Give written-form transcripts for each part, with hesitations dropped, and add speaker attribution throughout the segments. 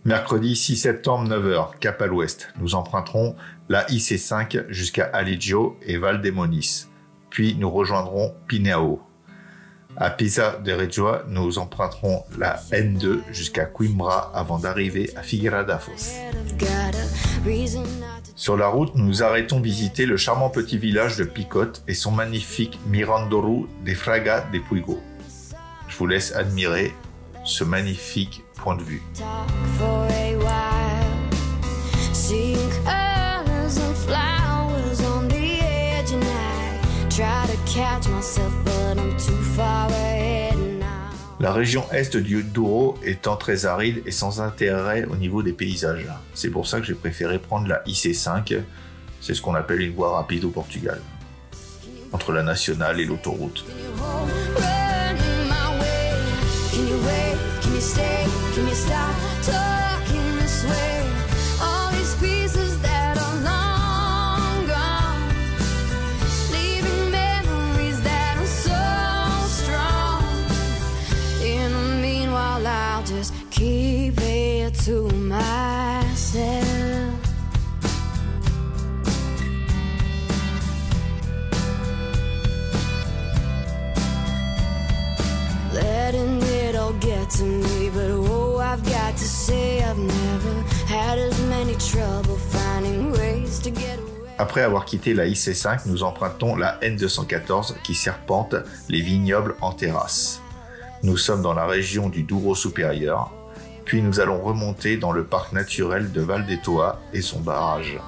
Speaker 1: Mercredi 6 septembre 9h, cap à l'ouest. Nous emprunterons la IC5 jusqu'à Aligio et Valdemonis. Puis nous rejoindrons Pinhao. À Pisa de Reggio, nous emprunterons la N2 jusqu'à Coimbra avant d'arriver à Figueira da Foz. Sur la route, nous arrêtons visiter le charmant petit village de Picote et son magnifique Mirandouro de Fraga de Puigo. Je vous laisse admirer ce magnifique point de vue. La région est du Douro étant très aride et sans intérêt au niveau des paysages. C'est pour ça que j'ai préféré prendre la IC5, c'est ce qu'on appelle une voie rapide au Portugal, entre la nationale et l'autoroute.
Speaker 2: To myself, letting it all get to me, but oh, I've got to say I've never had as many trouble finding ways to get away.
Speaker 1: Après avoir quitté la IC5, nous empruntons la N214 qui serpente les vignobles en terrasse. Nous sommes dans la région du Douro supérieur. Puis nous allons remonter dans le parc naturel de Val d'Etoa et son barrage.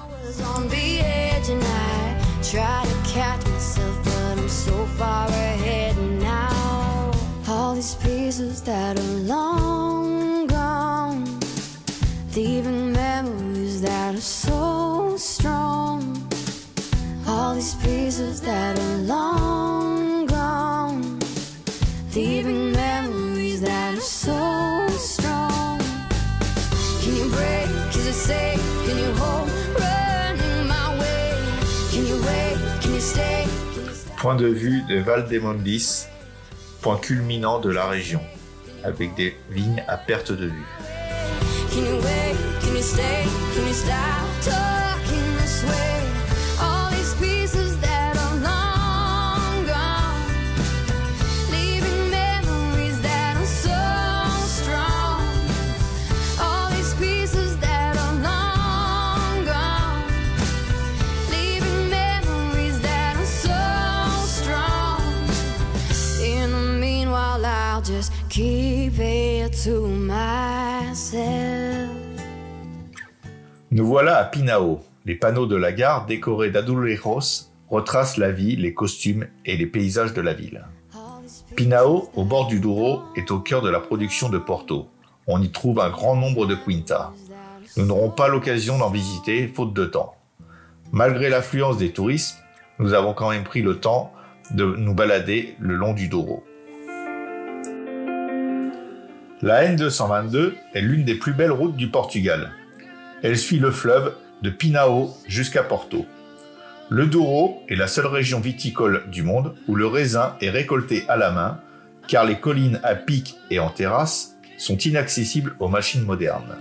Speaker 1: Point de vue de Valdemonis, point culminant de la région, avec des vignes à perte de vue. Nous voilà à Pinhao. Les panneaux de la gare décorés d'azulejos retracent la vie, les costumes et les paysages de la ville. Pinhao, au bord du Douro, est au cœur de la production de Porto. On y trouve un grand nombre de quintas. Nous n'aurons pas l'occasion d'en visiter, faute de temps. Malgré l'affluence des touristes, nous avons quand même pris le temps de nous balader le long du Douro. La N222 est l'une des plus belles routes du Portugal. Elle suit le fleuve de Pinhao jusqu'à Porto. Le Douro est la seule région viticole du monde où le raisin est récolté à la main, car les collines à pic et en terrasse sont inaccessibles aux machines modernes.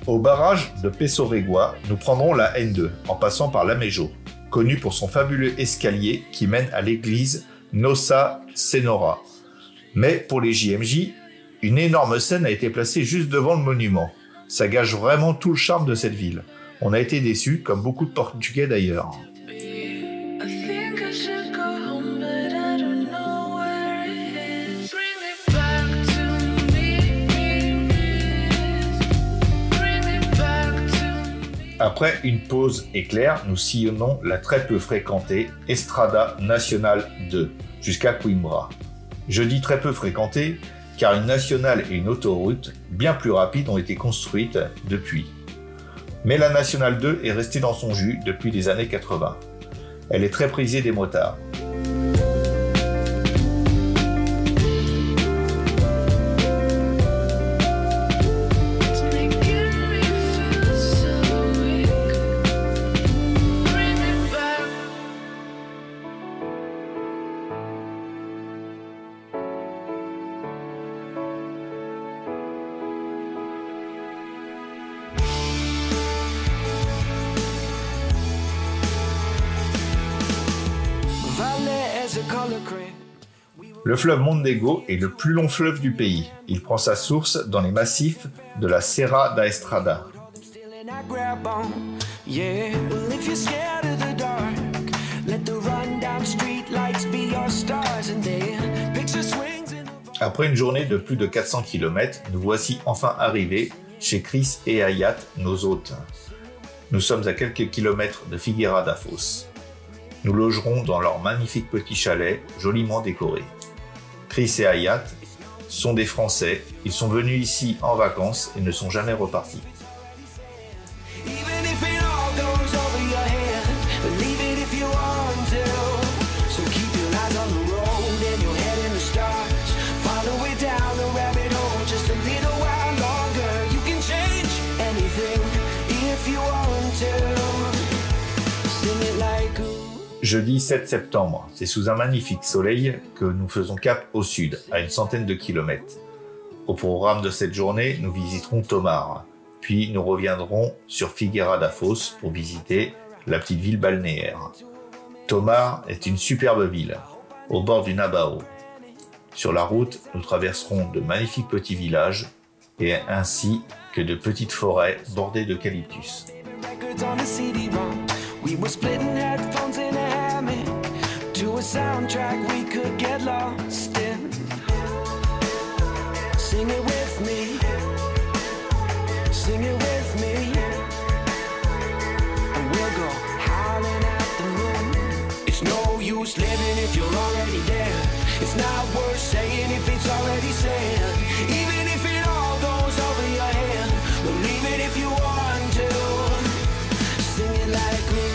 Speaker 1: Au barrage de Pessoregua, nous prendrons la N2 en passant par Lamejo, connu pour son fabuleux escalier qui mène à l'église Nossa Senhora. Mais pour les JMJ, une énorme scène a été placée juste devant le monument. Ça gâche vraiment tout le charme de cette ville. On a été déçus, comme beaucoup de Portugais d'ailleurs. Après une pause éclair, nous sillonnons la très peu fréquentée Estrada Nacional 2 jusqu'à Coimbra. Je dis très peu fréquentée car une nationale et une autoroute bien plus rapides ont été construites depuis. Mais la Nationale 2 est restée dans son jus depuis les années 80. Elle est très prisée des motards. Le fleuve Mondego est le plus long fleuve du pays. Il prend sa source dans les massifs de la Serra da Estrada. Après une journée de plus de 400 km, nous voici enfin arrivés chez Chris et Hayat, nos hôtes. Nous sommes à quelques kilomètres de Figueira da Foz. Nous logerons dans leur magnifique petit chalet, joliment décoré. Chris et Hayat sont des Français, ils sont venus ici en vacances et ne sont jamais repartis. Jeudi 7 septembre, c'est sous un magnifique soleil que nous faisons cap au sud, à une centaine de kilomètres. Au programme de cette journée, nous visiterons Tomar, puis nous reviendrons sur Figueira da Foz pour visiter la petite ville balnéaire. Tomar est une superbe ville, au bord du Nabao. Sur la route, nous traverserons de magnifiques petits villages et ainsi que de petites forêts bordées d'eucalyptus. We were splitting headphones in a hammock to a soundtrack we could get lost in. Sing it with me, sing it with me, and we'll go howling at the moon. It's no use living if you're already there. It's not worth saying if it's already said. Even if it all goes over your head, believe it if you want to. Sing it like me.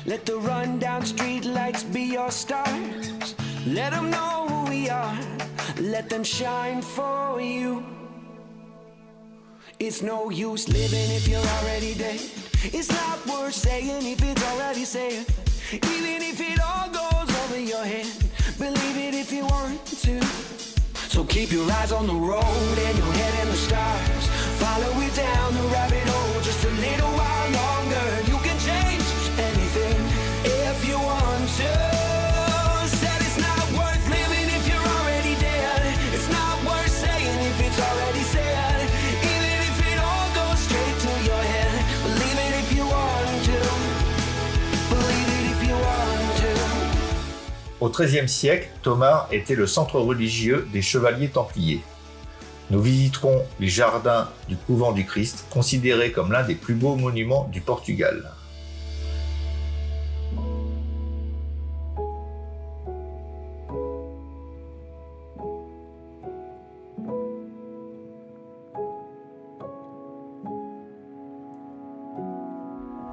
Speaker 1: Let the run-down street lights be your stars. Let them know who we are. Let them shine for you. It's no use living if you're already dead. It's not worth saying if it's already said. Even if it all goes over your head, believe it if you want to. So keep your eyes on the road and your head in the stars. Follow it down the rabbit hole just a little while longer. You can change anything if you want to. Said it's not worth living if you're already dead. It's not worth saying if it's already said. Even if it all goes straight to your head, believe it if you want to. Believe it if you want to. Au XIIIe siècle, Tomar était le centre religieux des chevaliers templiers. Nous visiterons les jardins du couvent du Christ, considéré comme l'un des plus beaux monuments du Portugal.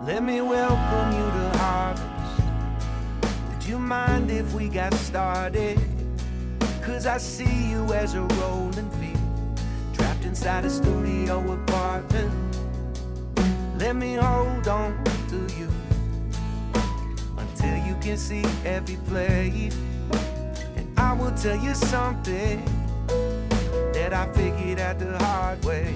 Speaker 3: Let me welcome you to harvest. Would you mind if we got started? 'Cause I see you as a rolling field, trapped inside a studio apartment. Let me hold on to you until you can see every play. And I will tell you something that I figured out the hard way.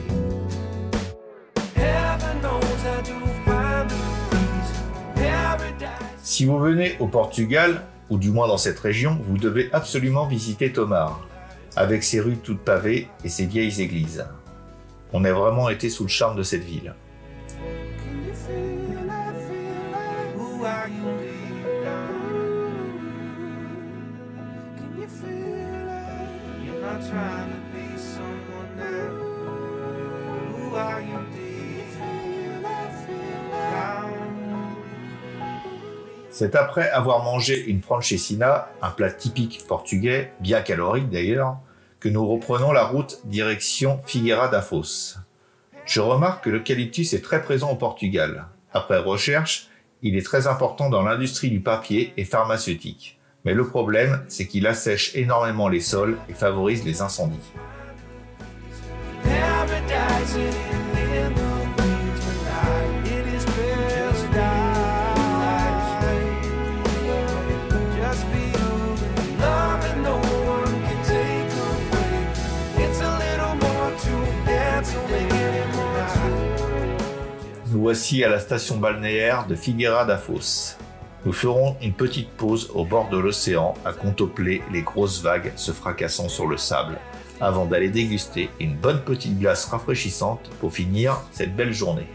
Speaker 3: Heaven knows how to find the peace, paradise.
Speaker 1: Si vous venez au Portugal, ou du moins dans cette région, vous devez absolument visiter Tomar, avec ses rues toutes pavées et ses vieilles églises. On a vraiment été sous le charme de cette ville. C'est après avoir mangé une francesinha, un plat typique portugais, bien calorique d'ailleurs, que nous reprenons la route direction Figueira da Foz. Je remarque que l'eucalyptus est très présent au Portugal. Après recherche, il est très important dans l'industrie du papier et pharmaceutique. Mais le problème, c'est qu'il assèche énormément les sols et favorise les incendies. Nous voici à la station balnéaire de Figueira da Foz. Nous ferons une petite pause au bord de l'océan à contempler les grosses vagues se fracassant sur le sable, avant d'aller déguster une bonne petite glace rafraîchissante pour finir cette belle journée.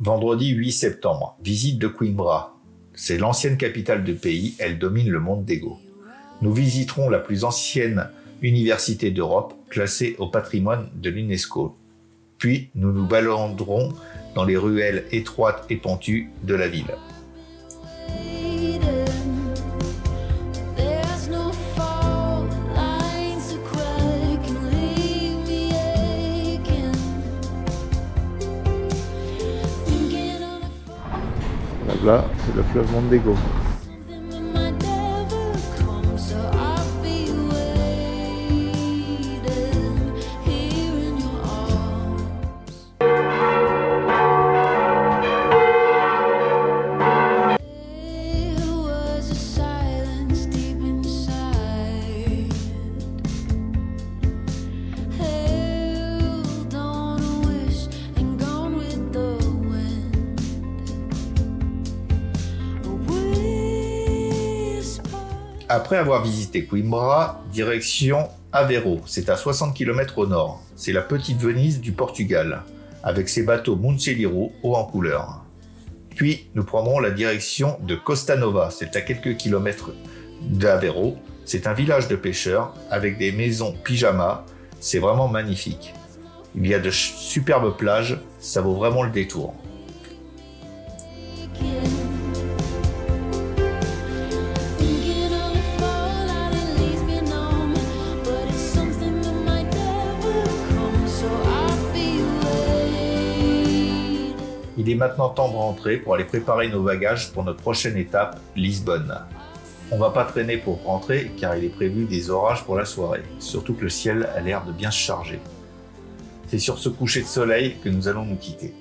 Speaker 1: Vendredi 8 septembre, visite de Coimbra. C'est l'ancienne capitale du pays, elle domine le Mondego. Nous visiterons la plus ancienne université d'Europe, classée au patrimoine de l'UNESCO. Puis nous nous baladrons dans les ruelles étroites et pentues de la ville. Là, c'est le fleuve Mondego. Après avoir visité Coimbra, direction Aveiro, c'est à 60 km au nord. C'est la petite Venise du Portugal, avec ses bateaux Montcheliro haut en couleur. Puis nous prendrons la direction de Costa Nova, c'est à quelques kilomètres d'Aveiro. C'est un village de pêcheurs avec des maisons pyjama, c'est vraiment magnifique. Il y a de superbes plages, ça vaut vraiment le détour. Il est maintenant temps de rentrer pour aller préparer nos bagages pour notre prochaine étape, Lisbonne. On va pas traîner pour rentrer car il est prévu des orages pour la soirée, surtout que le ciel a l'air de bien se charger. C'est sur ce coucher de soleil que nous allons nous quitter.